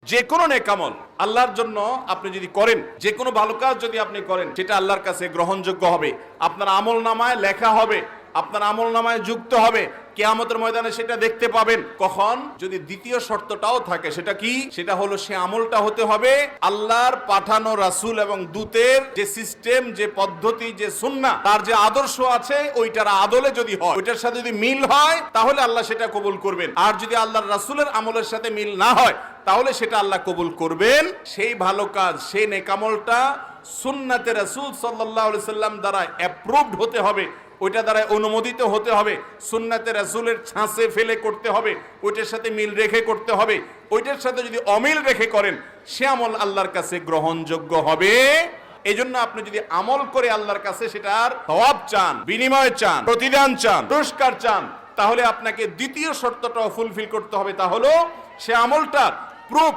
যে কোনো নেক আমল আল্লাহর জন্য আপনি যদি করেন, যে কোনো ভালো কাজ যদি আপনি করেন, সেটা আল্লাহর কাছে গ্রহণযোগ্য হবে, আপনার আমল নামায় লেখা হবে, আপনার আমল নামায় যুক্ত হবে, কিয়ামতের ময়দানে সেটা দেখতে পাবেন। কখন? যদি দ্বিতীয় শর্তটাও থাকে। সেটা কি? সেটা হলো সে আমলটা হতে হবে আল্লাহর পাঠানো রাসূল এবং দূতের যে সিস্টেম, যে পদ্ধতি, যে সুন্নাহ, তার যে আদর্শ আছে, ওইটার আদলে যদি হয়, ওইটার সাথে যদি মিল হয়, তাহলে আল্লাহ সেটা কবুল করবেন। আর যদি আল্লাহর রাসূলের আমলের সাথে মিল না হয়, তাহলে সেটা আল্লাহ কবুল করবেন। সেই ভালো কাজ, সেই নেক আমলটা সুন্নাতে রাসূল সাল্লাল্লাহু আলাইহি সাল্লাম দ্বারা অ্যাপ্রুভড হতে হবে, ওইটা দ্বারা অনুমোদিত হতে হবে, সুন্নাতে রাসূলের ছাঁচে ফেলে করতে হবে, ওইটার সাথে মিল রেখে করতে হবে। ওইটার সাথে যদি অমিল রেখে করেন, সে আমল আল্লাহর কাছে গ্রহণযোগ্য হবে। এই জন্য আপনি যদি আমল করে আল্লাহর কাছে সেটার সওয়াব চান, বিনিময় চান, প্রতিদান চান, পুরস্কার চান, তাহলে আপনাকে দ্বিতীয় শর্তটাও ফুলফিল করতে হবে। তা হলো সে আমলটা প্রুফ